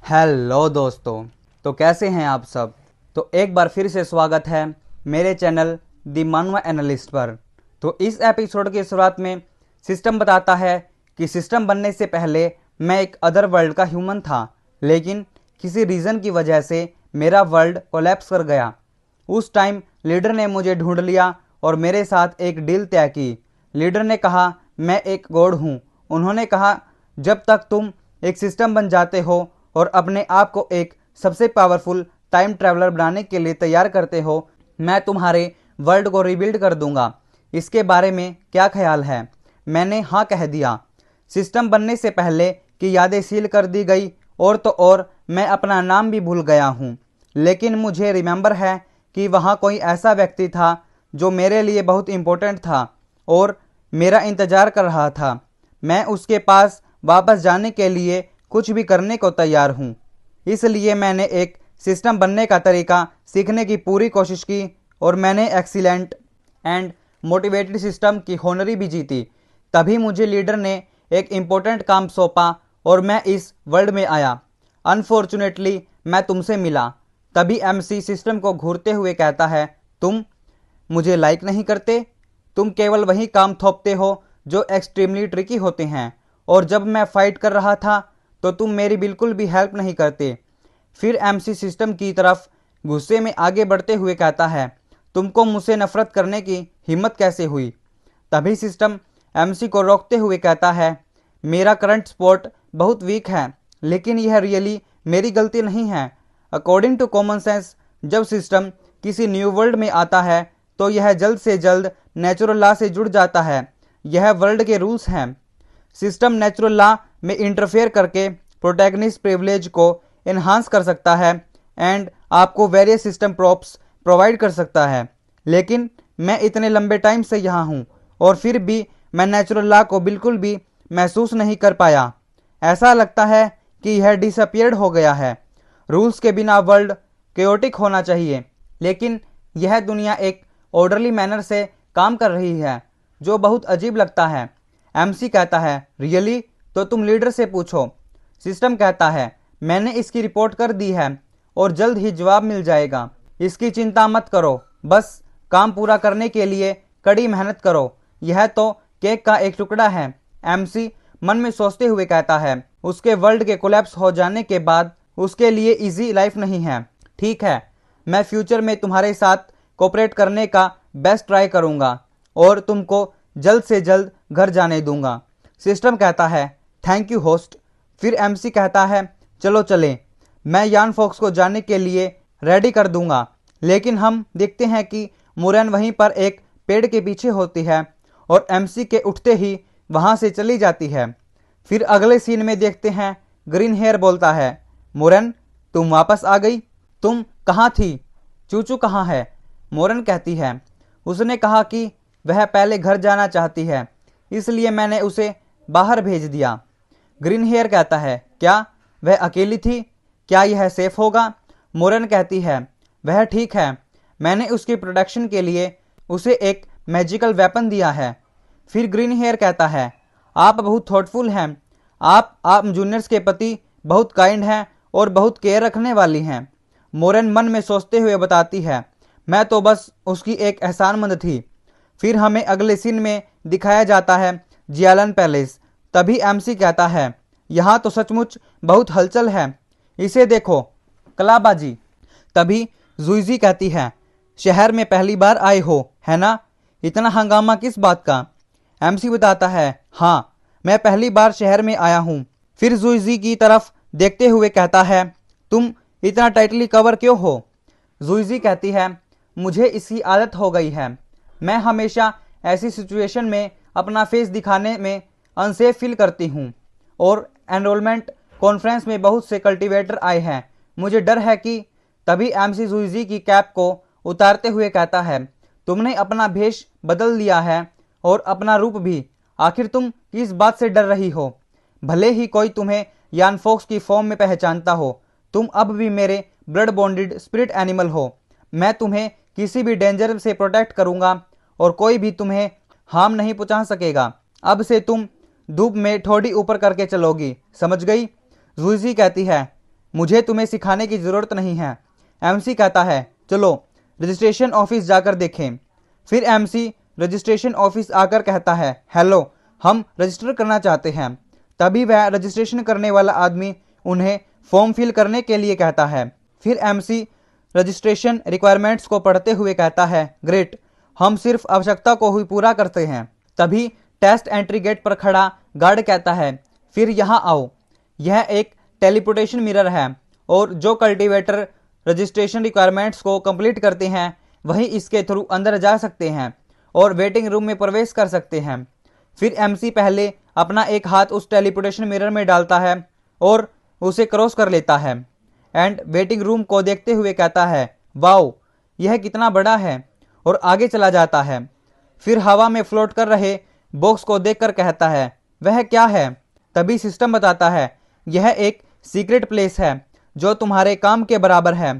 Hello दोस्तों। तो कैसे हैं आप सब। तो एक बार फिर से स्वागत है मेरे चैनल द मानवा एनालिस्ट पर। तो इस एपिसोड की शुरुआत में सिस्टम बताता है कि सिस्टम बनने से पहले मैं एक अदर वर्ल्ड का ह्यूमन था, लेकिन किसी रीज़न की वजह से मेरा वर्ल्ड कोलैप्स कर गया। उस टाइम लीडर ने मुझे ढूंढ लिया और मेरे साथ एक डील तय की। लीडर ने कहा मैं एक गॉड हूँ। उन्होंने कहा जब तक तुम एक सिस्टम बन जाते हो और अपने आप को एक सबसे पावरफुल टाइम ट्रैवलर बनाने के लिए तैयार करते हो, मैं तुम्हारे वर्ल्ड को रिबिल्ड कर दूंगा। इसके बारे में क्या ख्याल है। मैंने हाँ कह दिया। सिस्टम बनने से पहले की यादें सील कर दी गई, और तो और मैं अपना नाम भी भूल गया हूँ। लेकिन मुझे रिमेंबर है कि वहाँ कोई ऐसा व्यक्ति था जो मेरे लिए बहुत इम्पोर्टेंट था और मेरा इंतज़ार कर रहा था। मैं उसके पास वापस जाने के लिए कुछ भी करने को तैयार हूँ। इसलिए मैंने एक सिस्टम बनने का तरीका सीखने की पूरी कोशिश की और मैंने एक्सीलेंट एंड मोटिवेटेड सिस्टम की होनरी भी जीती। तभी मुझे लीडर ने एक इम्पोर्टेंट काम सौंपा और मैं इस वर्ल्ड में आया। अनफॉर्चुनेटली मैं तुमसे मिला। तभी एमसी सिस्टम को घूरते हुए कहता है, तुम मुझे लाइक नहीं करते। तुम केवल वही काम थोपते हो जो एक्सट्रीमली ट्रिकी होते हैं, और जब मैं फाइट कर रहा था तो तुम मेरी बिल्कुल भी हेल्प नहीं करते। फिर एमसी सिस्टम की तरफ गुस्से में आगे बढ़ते हुए कहता है, तुमको मुझसे नफरत करने की हिम्मत कैसे हुई। तभी सिस्टम एमसी को रोकते हुए कहता है, मेरा करंट स्पोर्ट बहुत वीक है, लेकिन यह रियली मेरी गलती नहीं है। अकॉर्डिंग टू कॉमन सेंस, जब सिस्टम किसी न्यू वर्ल्ड में आता है तो यह जल्द से जल्द नेचुरल लॉ से जुड़ जाता है। यह वर्ल्ड के रूल्स हैं। सिस्टम नेचुरल लॉ में इंटरफेयर करके प्रोटैगनिस्ट प्रिविलेज को एनहांस कर सकता है एंड आपको वेरियस सिस्टम प्रॉप्स प्रोवाइड कर सकता है। लेकिन मैं इतने लंबे टाइम से यहाँ हूँ और फिर भी मैं नेचुरल लॉ को बिल्कुल भी महसूस नहीं कर पाया। ऐसा लगता है कि यह डिसअपियर्ड हो गया है। रूल्स के बिना वर्ल्ड केओटिक होना चाहिए, लेकिन यह दुनिया एक ऑर्डरली मैनर से काम कर रही है, जो बहुत अजीब लगता है। एमसी कहता है, रियली? तो तुम लीडर से पूछो। सिस्टम कहता है, मैंने इसकी रिपोर्ट कर दी है और जल्द ही जवाब मिल जाएगा। इसकी चिंता मत करो, बस काम पूरा करने के लिए कड़ी मेहनत करो। यह तो केक का एक टुकड़ा है। एमसी मन में सोचते हुए कहता है, उसके वर्ल्ड के कोलैप्स हो जाने के बाद उसके लिए इजी लाइफ नहीं है। ठीक है, मैं फ्यूचर में तुम्हारे साथ कोऑपरेट करने का बेस्ट ट्राई करूंगा और तुमको जल्द से जल्द घर जाने दूंगा। सिस्टम कहता है, थैंक यू होस्ट। फिर एमसी कहता है, चलो चलें, मैं यान फॉक्स को जाने के लिए रेडी कर दूंगा। लेकिन हम देखते हैं कि मुरैन वहीं पर एक पेड़ के पीछे होती है और एमसी के उठते ही वहां से चली जाती है। फिर अगले सीन में देखते हैं, ग्रीन हेयर बोलता है, मुरैन तुम वापस आ गई। तुम कहाँ थी? चूचू कहाँ है? मोरन कहती है, उसने कहा कि वह पहले घर जाना चाहती है, इसलिए मैंने उसे बाहर भेज दिया। ग्रीन हेयर कहता है, क्या वह अकेली थी? क्या यह सेफ होगा? मोरन कहती है, वह ठीक है, मैंने उसकी प्रोटेक्शन के लिए उसे एक मैजिकल वेपन दिया है। फिर ग्रीन हेयर कहता है, आप बहुत थॉटफुल हैं। आप जूनियर्स के प्रति बहुत काइंड हैं और बहुत केयर रखने वाली हैं। मोरन मन में सोचते हुए बताती है, मैं तो बस उसकी एक एहसानमंद थी। फिर हमें अगले सीन में दिखाया जाता है जियालन पैलेस। तभी एमसी कहता है, यहाँ तो सचमुच बहुत हलचल है, इसे देखो, कलाबाजी। तभी जुइजी कहती है, शहर में पहली बार आए हो है ना? इतना हंगामा किस बात का? एमसी बताता है, हाँ, मैं पहली बार शहर में आया हूँ। फिर जुइजी की तरफ देखते हुए कहता है, तुम इतना टाइटली कवर क्यों हो? जुइजी कहती है, मुझे इसकी आदत हो गई है। मैं हमेशा ऐसी सिचुएशन में अपना फेस दिखाने में अनसेफ फील करती हूँ, और एनरोलमेंट कॉन्फ्रेंस में बहुत से कल्टीवेटर आए हैं, मुझे डर है कि। तभी एमसी जुइजी की कैप को उतारते हुए कहता है, तुमने अपना भेष बदल लिया है और अपना रूप भी। आखिर तुम किस बात से डर रही हो? भले ही कोई तुम्हें यान फॉक्स की फॉर्म में पहचानता हो, तुम अब भी मेरे ब्लड बॉन्डेड स्पिरिट एनिमल हो। मैं तुम्हें किसी भी डेंजर से प्रोटेक्ट करूंगा और कोई भी तुम्हें हार्म नहीं पहुंचा सकेगा। अब से तुम धूप में ठोड़ी ऊपर करके चलोगी, समझ गई? जुइजी कहती है, मुझे तुम्हें सिखाने की ज़रूरत नहीं है। एमसी कहता है चलो रजिस्ट्रेशन ऑफिस जाकर देखें। फिर एमसी रजिस्ट्रेशन ऑफिस आकर कहता है हेलो, हम रजिस्टर करना चाहते हैं। तभी वह रजिस्ट्रेशन करने वाला आदमी उन्हें फॉर्म फिल करने के लिए कहता है। फिर एमसी रजिस्ट्रेशन रिक्वायरमेंट्स को पढ़ते हुए कहता है ग्रेट, हम सिर्फ आवश्यकता को ही पूरा करते हैं। तभी टेस्ट एंट्री गेट पर खड़ा गार्ड कहता है फिर यहाँ आओ। यह एक टेलीपोर्टेशन मिरर है और जो कल्टीवेटर रजिस्ट्रेशन रिक्वायरमेंट्स को कंप्लीट करते हैं वही इसके थ्रू अंदर जा सकते हैं और वेटिंग रूम में प्रवेश कर सकते हैं। फिर एमसी पहले अपना एक हाथ उस टेलीपोर्टेशन मिरर में डालता है और उसे क्रॉस कर लेता है एंड वेटिंग रूम को देखते हुए कहता है वाओ, यह कितना बड़ा है, और आगे चला जाता है। फिर हवा में फ्लोट कर रहे बॉक्स को देखकर कहता है वह क्या है। तभी सिस्टम बताता है यह एक सीक्रेट प्लेस है जो तुम्हारे काम के बराबर है।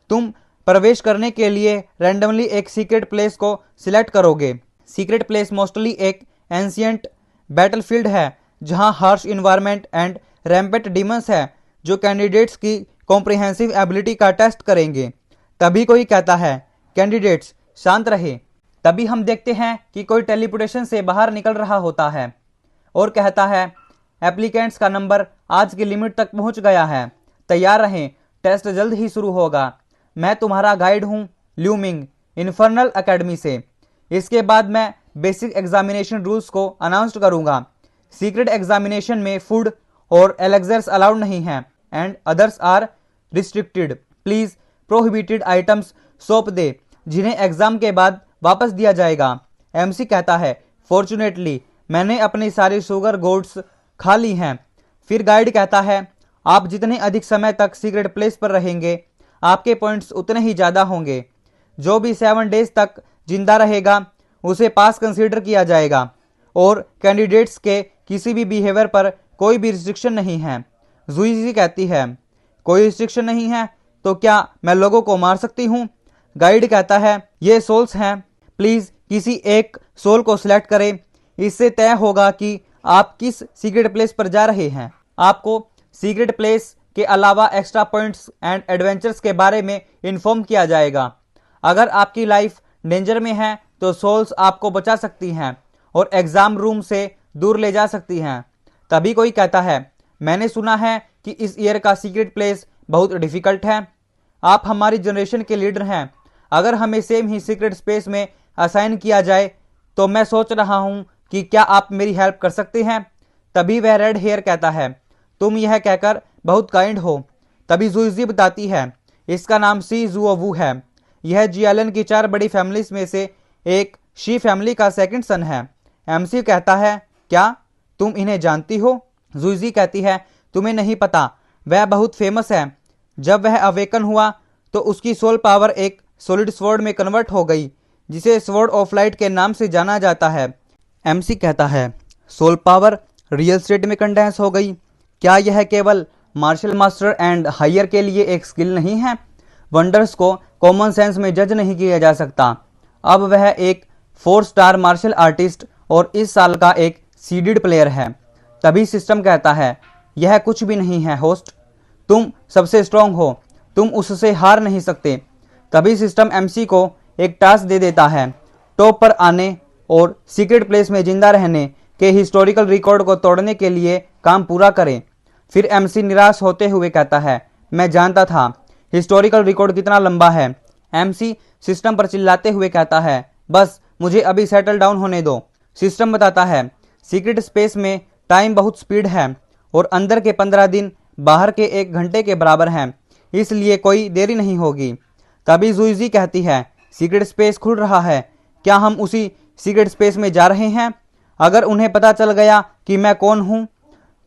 तुम प्रवेश करने के लिए रैंडमली एक सीक्रेट प्लेस को सिलेक्ट करोगे। सीक्रेट प्लेस मोस्टली एक एंशियंट बैटलफील्ड है जहां हार्श इन्वायरमेंट एंड रैम्पेट डीमंस है जो कैंडिडेट्स की कॉम्प्रिहेंसिव एबिलिटी का टेस्ट करेंगे। तभी कोई कहता है कैंडिडेट्स शांत रहे। तभी हम देखते हैं कि कोई टेलीपोर्टेशन से बाहर निकल रहा होता है और कहता है एप्लीकेंट्स का नंबर आज की लिमिट तक पहुंच गया है, तैयार रहें, टेस्ट जल्द ही शुरू होगा। मैं तुम्हारा गाइड हूं ल्यूमिंग इन्फर्नल एकेडमी से। इसके बाद मैं बेसिक एग्जामिनेशन रूल्स को अनाउंस करूंगा। सीक्रेट एग्जामिनेशन में फूड और एलेक्सर्स अलाउड नहीं हैं and others are restricted. Please prohibited items सौंप दे जिन्हें एग्जाम के बाद वापस दिया जाएगा। एमसी कहता है फॉर्चुनेटली मैंने अपनी सारी शुगर गोड्स खा ली हैं। फिर गाइड कहता है आप जितने अधिक समय तक सीक्रेट प्लेस पर रहेंगे आपके पॉइंट्स उतने ही ज़्यादा होंगे। जो भी 7 डेज तक जिंदा रहेगा उसे पास कंसीडर किया जाएगा और कैंडिडेट्स के किसी भी बिहेवियर पर कोई भी रिस्ट्रिक्शन नहीं है। जुईजी कहती है कोई रिस्ट्रिक्शन नहीं है तो क्या मैं लोगों को मार सकती हूँ। गाइड कहता है ये सोल्स हैं, प्लीज किसी एक सोल को सिलेक्ट करें, इससे तय होगा कि आप किस सीक्रेट प्लेस पर जा रहे हैं। आपको सीक्रेट प्लेस के अलावा एक्स्ट्रा पॉइंट्स एंड एडवेंचर्स के बारे में इन्फॉर्म किया जाएगा। अगर आपकी लाइफ डेंजर में है तो सोल्स आपको बचा सकती हैं और एग्जाम रूम से दूर ले जा सकती हैं। तभी कोई कहता है मैंने सुना है कि इस ईयर का सीक्रेट प्लेस बहुत डिफिकल्ट है। आप हमारी जनरेशन के लीडर हैं, अगर हमें सेम ही सीक्रेट स्पेस में असाइन किया जाए तो मैं सोच रहा हूं कि क्या आप मेरी हेल्प कर सकते हैं। तभी वह रेड हेयर कहता है तुम यह कहकर बहुत काइंड हो। तभी जुईजी बताती है इसका नाम सी जुओवू है। यह जियालन की 4 बड़ी फैमिलीज में से एक शी फैमिली का सेकंड सन है। एमसी कहता है क्या तुम इन्हें जानती हो। जुईजी कहती है तुम्हें नहीं पता, वह बहुत फेमस है। जब वह अवेकन हुआ तो उसकी सोल पावर एक सॉलिड स्वॉर्ड में कन्वर्ट हो गई जिसे स्वॉर्ड ऑफ लाइट के नाम से जाना जाता है। एमसी कहता है सोल पावर रियल स्टेट में कंडेंस हो गई। क्या यह केवल मार्शल मास्टर एंड हायर के लिए एक स्किल नहीं है। वंडर्स को कॉमन सेंस में जज नहीं किया जा सकता। अब वह एक 4 स्टार मार्शल आर्टिस्ट और इस साल का एक सीडेड प्लेयर है। तभी सिस्टम कहता है यह कुछ भी नहीं है होस्ट, तुम सबसे स्ट्रांग हो, तुम उससे हार नहीं सकते। तभी सिस्टम एमसी को एक टास्क दे देता है टॉप पर आने और सीक्रेट प्लेस में जिंदा रहने के हिस्टोरिकल रिकॉर्ड को तोड़ने के लिए काम पूरा करें। फिर एमसी निराश होते हुए कहता है मैं जानता था हिस्टोरिकल रिकॉर्ड कितना लंबा है। एमसी सिस्टम पर चिल्लाते हुए कहता है बस मुझे अभी सेटल डाउन होने दो। सिस्टम बताता है सीक्रेट स्पेस में टाइम बहुत स्पीड है और अंदर के 15 दिन बाहर के 1 घंटे के बराबर हैं, इसलिए कोई देरी नहीं होगी। तभी जुईजी कहती है सीक्रेट स्पेस खुल रहा है, क्या हम उसी सीक्रेट स्पेस में जा रहे हैं अगर उन्हें पता चल गया कि मैं कौन हूँ।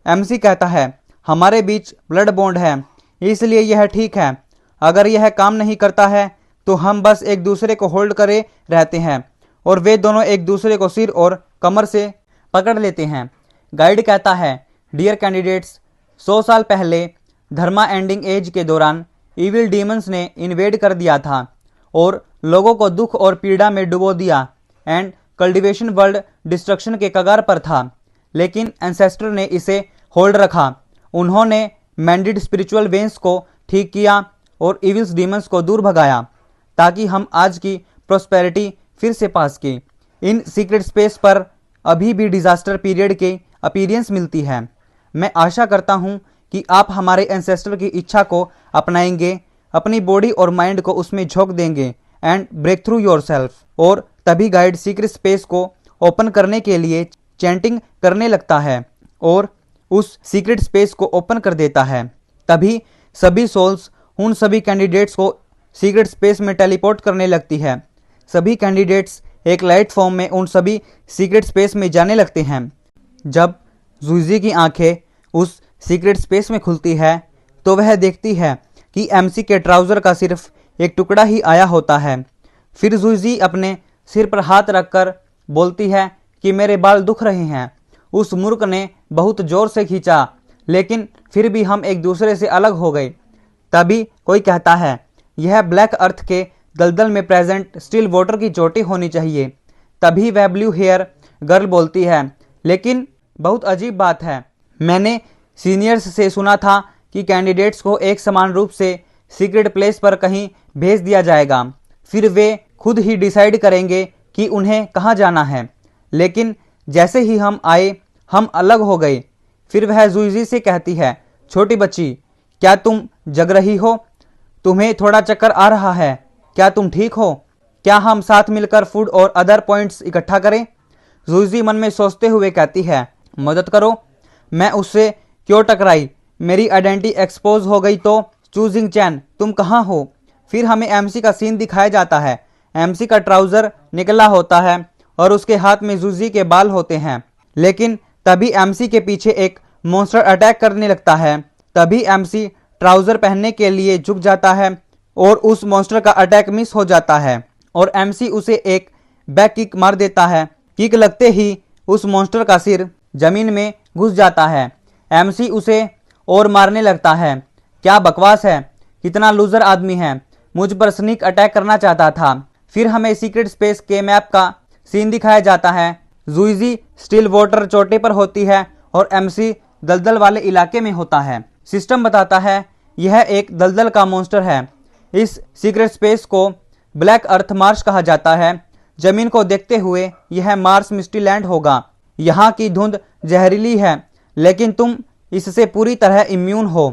एमसी कहता है हमारे बीच ब्लड बॉन्ड है इसलिए यह ठीक है, अगर यह काम नहीं करता है तो हम बस एक दूसरे को होल्ड करे रहते हैं और वे दोनों एक दूसरे को सिर और कमर से पकड़ लेते हैं। गाइड कहता है डियर कैंडिडेट्स, 100 साल पहले धर्मा एंडिंग एज के दौरान इविल डीमंस ने इन्वेड कर दिया था और लोगों को दुख और पीड़ा में डुबो दिया एंड कल्टिवेशन वर्ल्ड डिस्ट्रक्शन के कगार पर था, लेकिन एंसेस्टर ने इसे होल्ड रखा। उन्होंने मैंडेड स्पिरिचुअल वेन्स को ठीक किया और इविल्स डीमंस को दूर भगाया ताकि हम आज की प्रोस्पेरिटी फिर से पास की। इन सीक्रेट स्पेस पर अभी भी डिजास्टर पीरियड के अपीयरेंस मिलती है। मैं आशा करता हूं कि आप हमारे एंसेस्टर की इच्छा को अपनाएंगे, अपनी बॉडी और माइंड को उसमें झोंक देंगे एंड ब्रेक थ्रू योरसेल्फ। और तभी गाइड सीक्रेट स्पेस को ओपन करने के लिए चैंटिंग करने लगता है और उस सीक्रेट स्पेस को ओपन कर देता है। तभी सभी सोल्स उन सभी कैंडिडेट्स को सीक्रेट स्पेस में टेलीपोर्ट करने लगती है। सभी कैंडिडेट्स एक लाइट फॉर्म में उन सभी सीक्रेट स्पेस में जाने लगते हैं। जब जूजी की आंखें उस सीक्रेट स्पेस में खुलती है तो वह देखती है कि एमसी के ट्राउज़र का सिर्फ एक टुकड़ा ही आया होता है। फिर जूजी अपने सिर पर हाथ रखकर बोलती है कि मेरे बाल दुख रहे हैं। उस मूर्ख ने बहुत जोर से खींचा, लेकिन फिर भी हम एक दूसरे से अलग हो गए। तभी कोई कहता है यह ब्लैक अर्थ के दलदल में प्रेजेंट स्टिल वाटर की चोटी होनी चाहिए। तभी वह ब्लू हेयर गर्ल बोलती है, लेकिन बहुत अजीब बात है, मैंने सीनियर्स से सुना था कि कैंडिडेट्स को एक समान रूप से सीक्रेट प्लेस पर कहीं भेज दिया जाएगा, फिर वे खुद ही डिसाइड करेंगे कि उन्हें कहाँ जाना है। लेकिन जैसे ही हम आए हम अलग हो गए। फिर वह जूजी से कहती है, छोटी बच्ची क्या तुम जग रही हो? तुम्हें थोड़ा चक्कर आ रहा है, क्या तुम ठीक हो? क्या हम साथ मिलकर फूड और अदर पॉइंट्स इकट्ठा करें? जूजी मन में सोचते हुए कहती है, मदद करो, मैं उससे क्यों टकराई? मेरी आइडेंटिटी एक्सपोज हो गई तो। चूजिंग चैन तुम कहाँ हो? फिर हमें एमसी का सीन दिखाया जाता है। एमसी का ट्राउजर निकला होता है और उसके हाथ में जूजी के बाल होते हैं। लेकिन तभी एमसी के पीछे एक मॉन्स्टर अटैक करने लगता है। तभी एमसी ट्राउजर पहनने के लिए झुक जाता है और उस मॉन्स्टर का अटैक मिस हो जाता है और एमसी उसे एक बैक किक मार देता है। किक लगते ही उस मॉन्स्टर का सिर जमीन में घुस जाता है। एमसी उसे और मारने लगता है। क्या बकवास है, कितना लूजर आदमी है, मुझ पर स्नीक अटैक करना चाहता था। फिर हमें सीक्रेट स्पेस के मैप का सीन दिखाया जाता है। जूजी स्टिल वाटर चोटी पर होती है और एमसी दलदल वाले इलाके में होता है। सिस्टम बताता है यह एक दलदल का मॉन्स्टर है। इस सीक्रेट स्पेस को ब्लैक अर्थ मार्स कहा जाता है। जमीन को देखते हुए यह मार्स मिस्टी लैंड होगा। यहाँ की धुंध जहरीली है, लेकिन तुम इससे पूरी तरह इम्यून हो।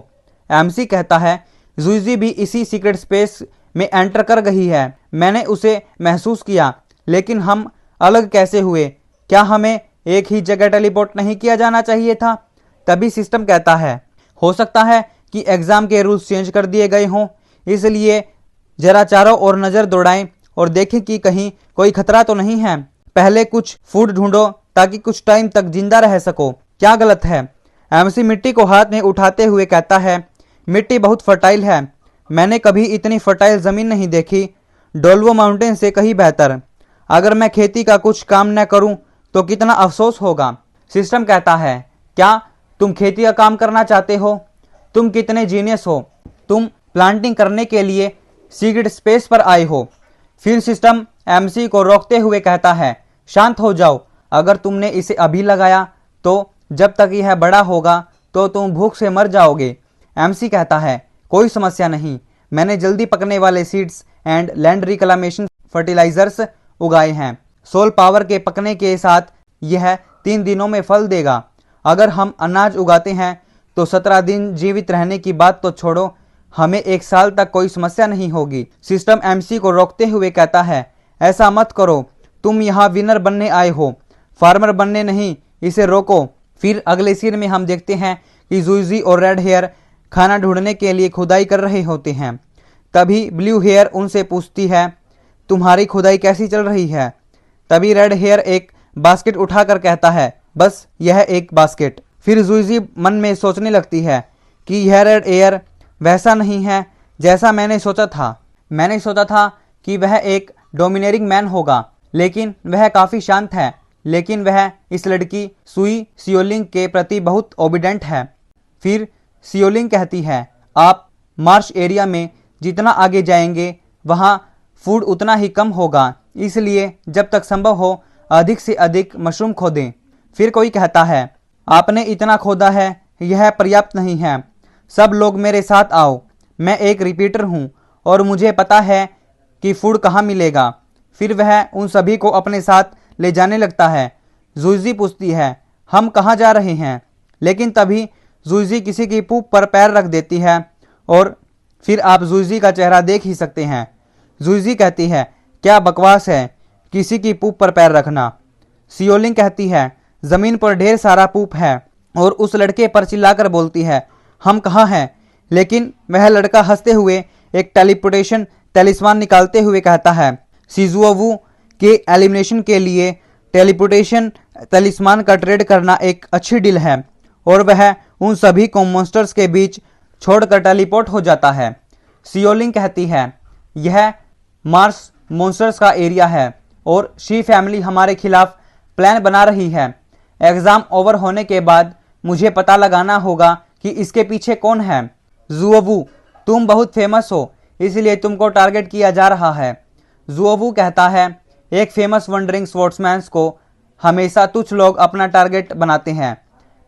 एमसी कहता है जूजी भी इसी सीक्रेट स्पेस में एंटर कर गई है। मैंने उसे महसूस किया, लेकिन हम अलग कैसे हुए? क्या हमें एक ही जगह टेलीपोर्ट नहीं किया जाना चाहिए था? तभी सिस्टम कहता है हो सकता है कि एग्जाम के रूल्स चेंज कर दिए गए हों, इसलिए जरा चारों ओर नज़र दौड़ाएं और देखें कि कहीं कोई खतरा तो नहीं है। पहले कुछ फूड ढूंढो ताकि कुछ टाइम तक जिंदा रह सको। क्या गलत है? एमसी मिट्टी को हाथ में उठाते हुए कहता है मिट्टी बहुत फर्टाइल है। मैंने कभी इतनी फर्टाइल ज़मीन नहीं देखी, डोल्वो माउंटेन से कहीं बेहतर। अगर मैं खेती का कुछ काम न करूं तो कितना अफसोस होगा। सिस्टम कहता है क्या तुम खेती का काम करना चाहते हो? तुम कितने जीनियस हो, तुम प्लांटिंग करने के लिए सीक्रेट स्पेस पर आए हो। फिर सिस्टम एमसी को रोकते हुए कहता है शांत हो जाओ, अगर तुमने इसे अभी लगाया तो जब तक यह बड़ा होगा तो तुम भूख से मर जाओगे। एमसी कहता है कोई समस्या नहीं, मैंने जल्दी पकने वाले सीड्स एंड लैंड रिक्लामेशन फर्टिलाइजर्स उगाए हैं। सोल पावर के पकने के साथ यह 3 दिनों में फल देगा। अगर हम अनाज उगाते हैं तो 17 दिन जीवित रहने की बात तो छोड़ो, हमें 1 साल तक कोई समस्या नहीं होगी। सिस्टम एमसी को रोकते हुए कहता है ऐसा मत करो, तुम यहाँ विनर बनने आए हो, फार्मर बनने नहीं, इसे रोको। फिर अगले सीन में हम देखते हैं कि जूजी और रेड हेयर खाना ढूंढने के लिए खुदाई कर रहे होते हैं। तभी ब्लू हेयर उनसे पूछती है तुम्हारी खुदाई कैसी चल रही है? तभी रेड हेयर एक बास्केट उठाकर कहता है बस यह एक बास्केट। फिर जूजी मन में सोचने लगती है कि यह रेड हेयर वैसा नहीं है जैसा मैंने सोचा था। मैंने सोचा था कि वह एक डोमिनेटिंग मैन होगा, लेकिन वह काफ़ी शांत है। लेकिन वह इस लड़की सुई सियोलिंग के प्रति बहुत ओबिडेंट है। फिर सियोलिंग कहती है आप मार्श एरिया में जितना आगे जाएंगे वहाँ फूड उतना ही कम होगा, इसलिए जब तक संभव हो अधिक से अधिक मशरूम खोदें। फिर कोई कहता है आपने इतना खोदा है, यह पर्याप्त नहीं है, सब लोग मेरे साथ आओ, मैं एक रिपीटर हूँ और मुझे पता है कि फूड कहाँ मिलेगा। फिर वह उन सभी को अपने साथ ले जाने लगता है। जुइजी पूछती है, हम कहाँ जा रहे हैं? लेकिन तभी जुइजी किसी की पूंछ पर पैर रख देती है और फिर आप जुइजी का चेहरा देख ही सकते हैं। जुइजी कहती है, क्या बकवास है, किसी की पूंछ पर पैर रखना। सियोलिंग कहती है, जमीन पर ढेर सारा पूप है, और उस लड़के पर चिल्लाकर बोलती है, हम कहाँ हैं? लेकिन वह लड़का हंसते हुए एक टेलीपोर्टेशन तलिस्मान निकालते हुए कहता है, शिजुओवू के एलिमिनेशन के लिए टेलीपोर्टेशन तलिस्मान का ट्रेड करना एक अच्छी डील है, और वह उन सभी को मॉन्स्टर्स के बीच छोड़कर टेलीपोर्ट हो जाता है। सियोलिंग कहती है, यह मार्स मॉन्स्टर्स का एरिया है और शी फैमिली हमारे खिलाफ प्लान बना रही है। एग्जाम ओवर होने के बाद मुझे पता लगाना होगा कि इसके पीछे कौन है। जुओवू, तुम बहुत फेमस हो, इसलिए तुमको टारगेट किया जा रहा है। जुओवू कहता है, एक फेमस वंडरिंग स्पोर्ट्समैन को हमेशा तुच्छ लोग अपना टारगेट बनाते हैं।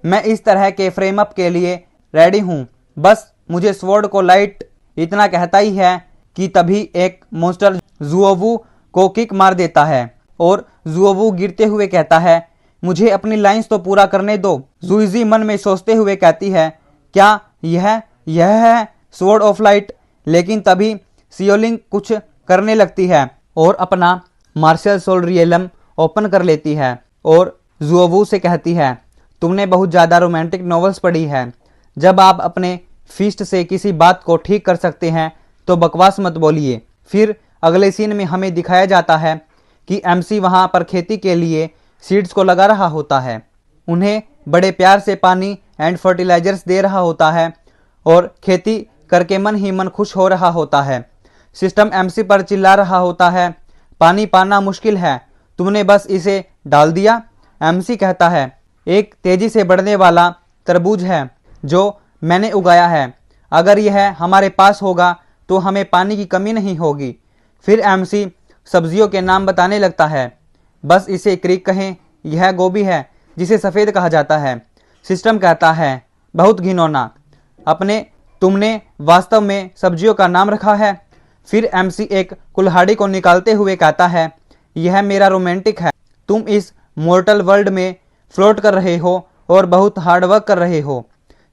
मैं इस तरह के फ्रेम अप के लिए रेडी हूँ, बस मुझे स्वॉर्ड को लाइट। इतना कहता ही है कि तभी एक मॉन्स्टर जुओवू को किक मार देता है और जुओवू गिरते हुए कहता है, मुझे अपनी लाइंस तो पूरा करने दो। जुइजी मन में सोचते हुए कहती है, क्या यह है स्वॉर्ड ऑफ लाइट? लेकिन तभी सियोलिंग कुछ करने लगती है और अपना मार्शल सोल रियलम ओपन कर लेती है और जुओवू से कहती है, तुमने बहुत ज़्यादा रोमांटिक नॉवेल्स पढ़ी है। जब आप अपने फिस्ट से किसी बात को ठीक कर सकते हैं तो बकवास मत बोलिए। फिर अगले सीन में हमें दिखाया जाता है कि एमसी वहां पर खेती के लिए सीड्स को लगा रहा होता है, उन्हें बड़े प्यार से पानी एंड फर्टिलाइजर्स दे रहा होता है और खेती करके मन ही मन खुश हो रहा होता है। सिस्टम एमसी पर चिल्ला रहा होता है, पानी पाना मुश्किल है, तुमने बस इसे डाल दिया। एमसी कहता है, एक तेजी से बढ़ने वाला तरबूज है जो मैंने उगाया है, अगर यह हमारे पास होगा तो हमें पानी की कमी नहीं होगी। फिर एमसी सब्जियों के नाम बताने लगता है, बस इसे क्रीक कहें, यह गोभी है जिसे सफ़ेद कहा जाता है। सिस्टम कहता है, बहुत घिनौना, तुमने वास्तव में सब्जियों का नाम रखा है। फिर एमसी एक कुल्हाड़ी को निकालते हुए कहता है, यह मेरा रोमांटिक है, तुम इस मोर्टल वर्ल्ड में फ्लोट कर रहे हो और बहुत हार्डवर्क कर रहे हो।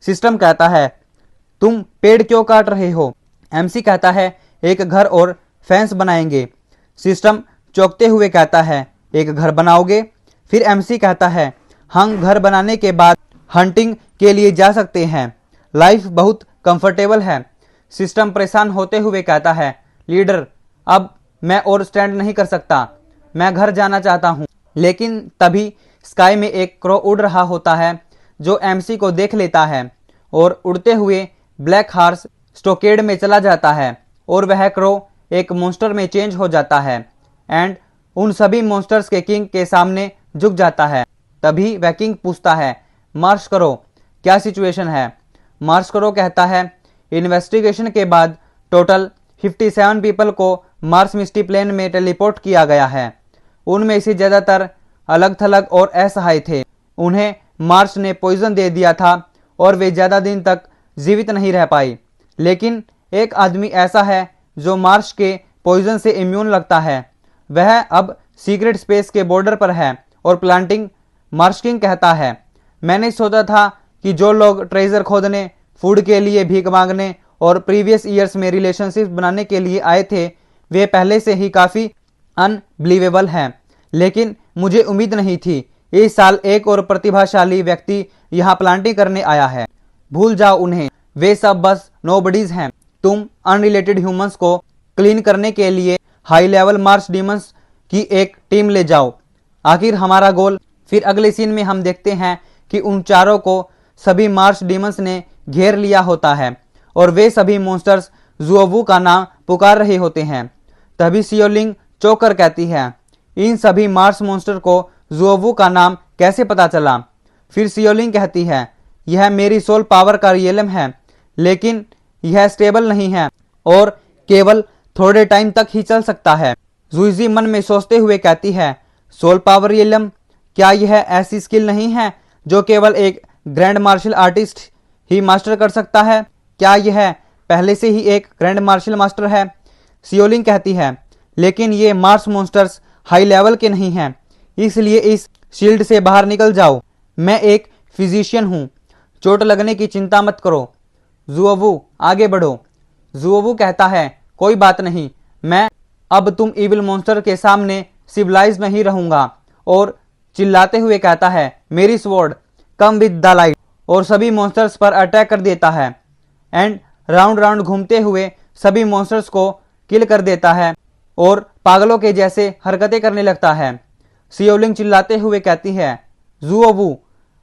सिस्टम कहता है, तुम पेड़ क्यों काट रहे हो? एमसी कहता है, एक घर और फेंस बनाएंगे। सिस्टम चौंकते हुए कहता है, एक घर बनाओगे? फिर एमसी कहता है, हम घर बनाने के बाद हंटिंग के लिए जा सकते हैं, लाइफ बहुत कंफर्टेबल है। सिस्टम परेशान होते हुए कहता है, लीडर, अब मैं और स्टैंड नहीं कर सकता, मैं घर जाना चाहता हूँ। लेकिन तभी स्काई में एक क्रो उड़ रहा होता है जो एमसी को देख लेता है और उड़ते हुए ब्लैक हार्स स्टोकेड में चला जाता है और वह क्रो एक मॉन्स्टर में चेंज हो जाता है एंड उन सभी मॉन्स्टर्स के किंग के सामने झुक जाता है। तभी वह किंग पूछता है, मार्श करो, क्या सिचुएशन है? मार्श करो कहता है, इन्वेस्टिगेशन के बाद टोटल 57 पीपल को मार्स मिस्टी प्लेन में टेलीपोर्ट किया गया है। उनमें से ज़्यादातर अलग थलग और असहाय थे, उन्हें मार्स ने पॉइजन दे दिया था और वे ज़्यादा दिन तक जीवित नहीं रह पाई। लेकिन एक आदमी ऐसा है जो मार्स के पॉइजन से इम्यून लगता है, वह अब सीक्रेट स्पेस के बॉर्डर पर है और प्लांटिंग। मार्स किंग कहता है, मैंने सोचा था कि जो लोग ट्रेजर खोदने, फूड के लिए भीख मांगने और प्रीवियस ईयर्स में रिलेशनशिप बनाने के लिए आए थे, वे पहले से ही काफ़ी अनबिलीवेबल हैं, लेकिन मुझे उम्मीद नहीं थी इस साल एक और प्रतिभाशाली व्यक्ति यहाँ प्लांटिंग करने आया है। भूल जाओ उन्हें, वे सब बस नोबडीज हैं। तुम अनरिलेटेड ह्यूमंस को क्लीन करने के लिए हाई लेवल मार्स डीमंस की एक टीम ले जाओ, आखिर हमारा गोल। फिर अगले सीन में हम देखते हैं कि उन चारों को सभी मार्स डीमंस ने घेर लिया होता है और वे सभी मॉन्स्टर्स जुओवू का नाम पुकार रहे होते हैं। तभी सियोलिंग चौंक कहती है, इन सभी मार्स मॉन्स्टर को जुओवू का नाम कैसे पता चला? फिर सियोलिंग कहती है, यह मेरी सोल पावर का रियलम है, लेकिन यह स्टेबल नहीं है और केवल थोड़े टाइम तक ही चल सकता है। जुइजी मन में सोचते हुए कहती है, सोल पावर रियलम, क्या यह ऐसी स्किल नहीं है जो केवल एक ग्रैंड मार्शल आर्टिस्ट ही मास्टर कर सकता है? क्या यह पहले से ही एक ग्रैंड मार्शल मास्टर है? सियोलिंग कहती है, लेकिन ये मार्स मॉन्स्टर्स हाई लेवल के नहीं हैं, इसलिए इस शील्ड से बाहर निकल जाओ। मैं एक फिजिशियन हूँ, चोट लगने की चिंता मत करो। जुओवू, आगे बढ़ो। जुओवू कहता है, कोई बात नहीं, मैं अब तुम इविल मॉन्स्टर के सामने सिविलाइज नहीं रहूंगा। और चिल्लाते हुए कहता है, मेरी sword, come with the light, और सभी मॉन्स्टर्स पर अटैक कर देता है एंड राउंड राउंड घूमते हुए सभी मॉन्स्टर्स को किल कर देता है और पागलों के जैसे हरकतें करने लगता है। सियोलिंग चिल्लाते हुए कहती है, जुओवू,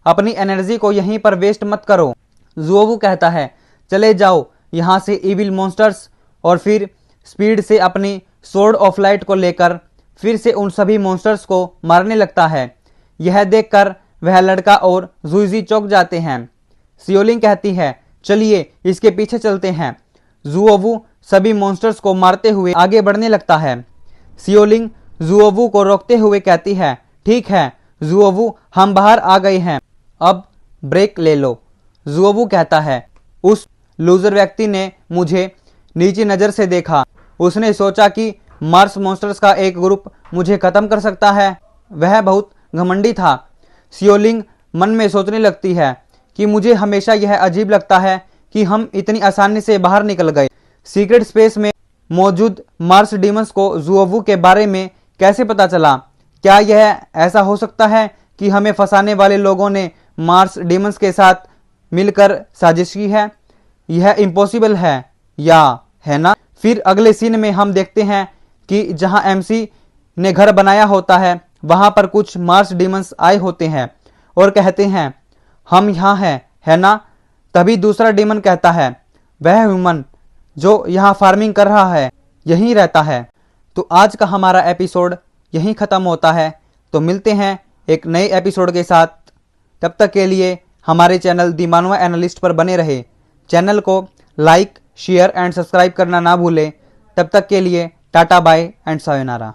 अपनी एनर्जी को यहीं पर वेस्ट मत करो। जुओवू कहता है, चले जाओ यहाँ से इविल मॉन्स्टर्स, और फिर स्पीड से अपनी स्वॉर्ड ऑफ लाइट को लेकर फिर से उन सभी मॉन्स्टर्स को मारने लगता है। यह देखकर वह लड़का और जुइजी चौंक जाते हैं। सियोलिंग कहती है, चलिए इसके पीछे चलते हैं। जुओवू सभी मॉन्स्टर्स को मारते हुए आगे बढ़ने लगता है। सियोलिंग जुओवू को रोकते हुए कहती है, ठीक है जुओवू, हम बाहर आ गए हैं, अब ब्रेक ले लो। जुओवू कहता है, उस लूजर व्यक्ति ने मुझे नीची नज़र से देखा। उसने सोचा कि मार्स मॉन्स्टर्स का एक ग्रुप मुझे खत्म कर सकता है। वह बहुत घमंडी था। सियोलिंग मन में सोचने लगती है कि मुझे हमेशा यह अजीब लगता है कि हम इतनी आसानी से बाहर निकल गए। सीक्रेट स्पेस में मौजूद मार्स डीमंस को जुओवू के बारे में कैसे पता चला? क्या यह ऐसा हो सकता है कि हमें फंसाने वाले लोगों ने मार्स डीमंस के साथ मिलकर साजिश की है? यह इम्पॉसिबल है, या है ना? फिर अगले सीन में हम देखते हैं कि जहां एमसी ने घर बनाया होता है वहां पर कुछ मार्स डीमंस आए होते हैं और कहते हैं, हम यहाँ हैं, है ना? तभी दूसरा डीमन कहता है, वह ह्यूमन जो यहाँ फार्मिंग कर रहा है यहीं रहता है। तो आज का हमारा एपिसोड यहीं ख़त्म होता है। तो मिलते हैं एक नए एपिसोड के साथ। तब तक के लिए हमारे चैनल दी मानवा एनालिस्ट पर बने रहे। चैनल को लाइक, शेयर एंड सब्सक्राइब करना ना भूलें। तब तक के लिए टाटा बाय एंड सायोनारा।